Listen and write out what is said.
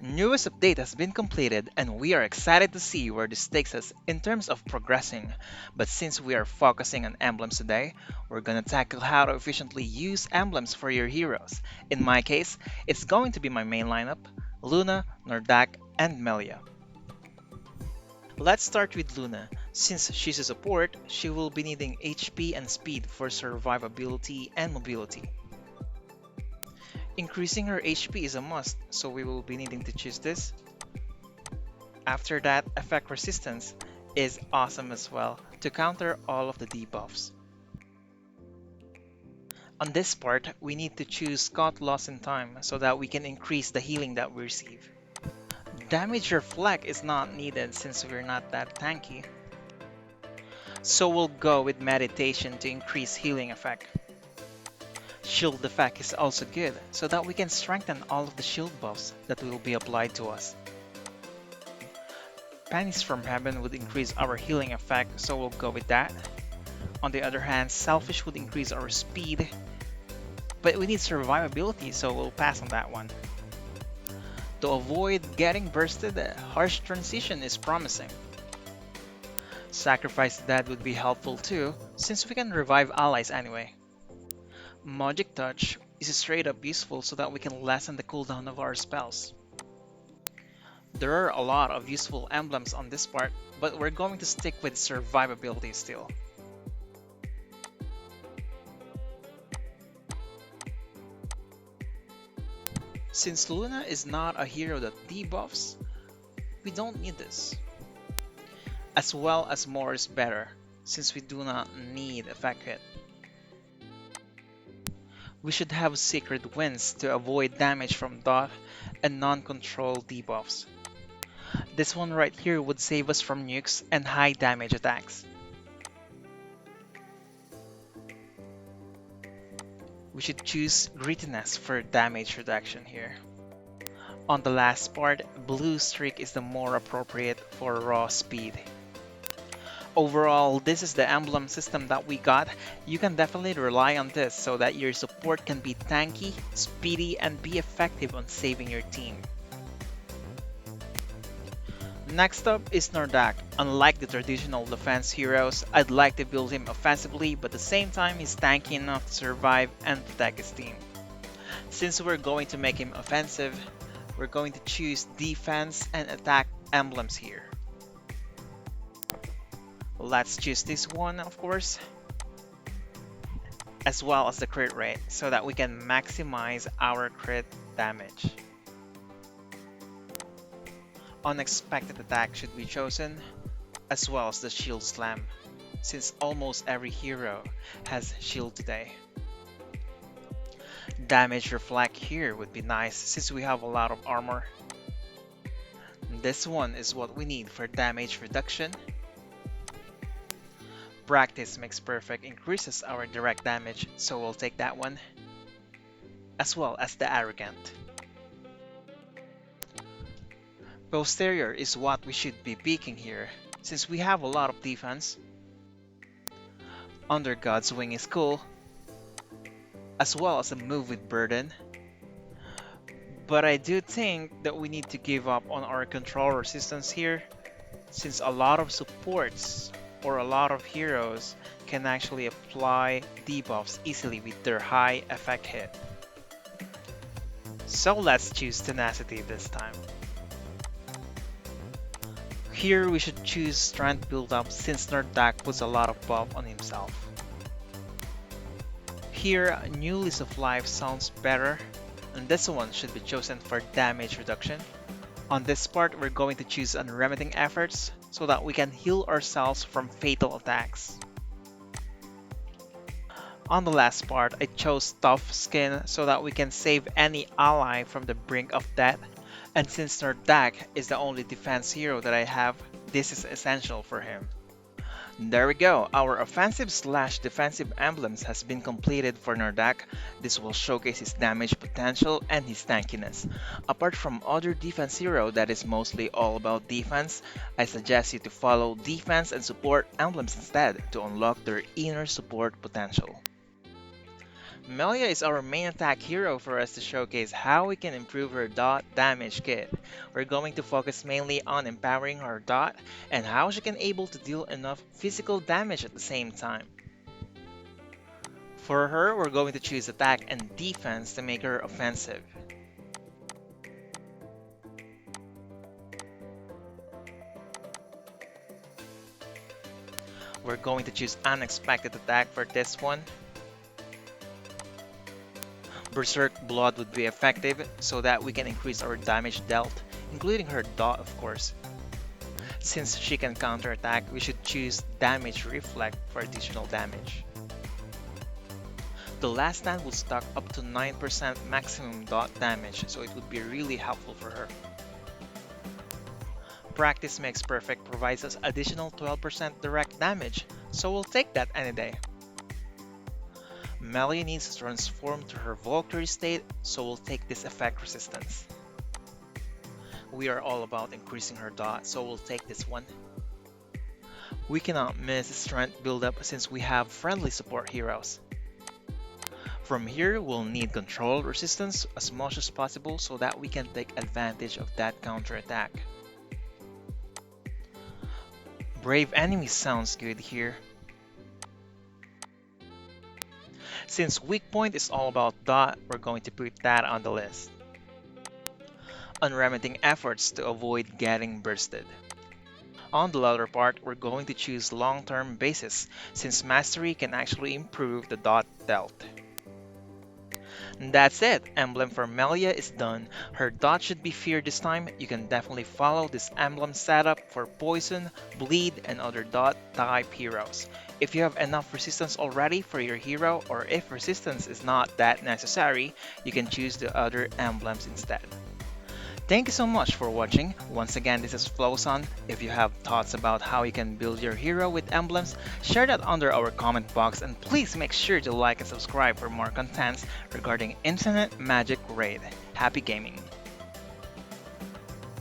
Newest update has been completed and we are excited to see where this takes us in terms of progressing. But since we are focusing on emblems today, we're gonna tackle how to efficiently use emblems for your heroes. In my case, it's going to be my main lineup, Luna, Nordak, and Melia. Let's start with Luna. Since she's a support, she will be needing HP and speed for survivability and mobility. Increasing her HP is a must, so we will be needing to choose this. After that, effect resistance is awesome as well to counter all of the debuffs. On this part, we need to choose Cut Loss in Time so that we can increase the healing that we receive. Damage Reflect is not needed since we're not that tanky. So we'll go with Meditation to increase healing effect. Shield effect is also good so that we can strengthen all of the shield buffs that will be applied to us. Pennies from Heaven would increase our healing effect, so we'll go with that. On the other hand, Selfish would increase our speed, but we need survivability, so we'll pass on that one. To avoid getting bursted, Harsh Transition is promising. Sacrifice Dead would be helpful too, since we can revive allies anyway. Magic Touch is straight up useful so that we can lessen the cooldown of our spells. There are a lot of useful emblems on this part, but we're going to stick with survivability still. Since Luna is not a hero that debuffs, we don't need this. As well as more is better, since we do not need effect hit. We should have Secret Winds to avoid damage from dot and non-control debuffs. This one right here would save us from nukes and high damage attacks. We should choose Grittiness for damage reduction here. On the last part, Blue Streak is the more appropriate for raw speed. Overall, this is the emblem system that we got. You can definitely rely on this so that your support can be tanky, speedy, and be effective on saving your team. Next up is Nordak. Unlike the traditional defense heroes, I'd like to build him offensively, but at the same time he's tanky enough to survive and protect his team. Since we're going to make him offensive, we're going to choose defense and attack emblems here. Let's choose this one, of course, as well as the crit rate, so that we can maximize our crit damage. Unexpected attack should be chosen, as well as the shield slam, since almost every hero has shield today. Damage reflect here would be nice since we have a lot of armor. This one is what we need for damage reduction. Practice makes perfect increases our direct damage, so we'll take that one, as well as the arrogant. Posterior is what we should be picking here, since we have a lot of defense. Under God's Wing is cool, as well as a move with burden. But I do think that we need to give up on our control resistance here, since a lot of supports or a lot of heroes can actually apply debuffs easily with their high effect hit. So let's choose Tenacity this time. Here we should choose Strength Build-Up since Nordak puts a lot of buff on himself. Here, New Lease of Life sounds better, and this one should be chosen for damage reduction. On this part, we're going to choose Unremitting Efforts so that we can heal ourselves from fatal attacks. On the last part, I chose Tough Skin so that we can save any ally from the brink of death, and since Nordak is the only defense hero that I have, this is essential for him. There we go, our offensive/defensive emblems has been completed for Nordak. This will showcase his damage potential and his tankiness. Apart from other defense hero that is mostly all about defense, I suggest you to follow defense and support emblems instead to unlock their inner support potential. Melia is our main attack hero for us to showcase how we can improve her dot damage kit. We're going to focus mainly on empowering her dot and how she can able to deal enough physical damage at the same time. For her, we're going to choose attack and defense to make her offensive. We're going to choose unexpected attack for this one. Berserk Blood would be effective so that we can increase our damage dealt, including her dot of course. Since she can counterattack, we should choose Damage Reflect for additional damage. The last stand will stack up to 9% maximum dot damage, so it would be really helpful for her. Practice Makes Perfect provides us additional 12% direct damage, so we'll take that any day. Melia needs to transform to her Valkyrie state, so we'll take this effect resistance. We are all about increasing her dot, so we'll take this one. We cannot miss strength buildup since we have friendly support heroes. From here, we'll need control resistance as much as possible so that we can take advantage of that counterattack. Brave Enemy sounds good here. Since weak point is all about dot, we're going to put that on the list. Unremitting efforts to avoid getting bursted. On the latter part, we're going to choose long-term basis since mastery can actually improve the dot dealt. And that's it, emblem for Melia is done. Her dot should be feared this time. You can definitely follow this emblem setup for poison, bleed, and other dot type heroes. If you have enough resistance already for your hero, or if resistance is not that necessary, you can choose the other emblems instead. Thank you so much for watching. Once again, this is Flowson. If you have thoughts about how you can build your hero with emblems, share that under our comment box and please make sure to like and subscribe for more contents regarding Infinite Magicraid. Happy gaming!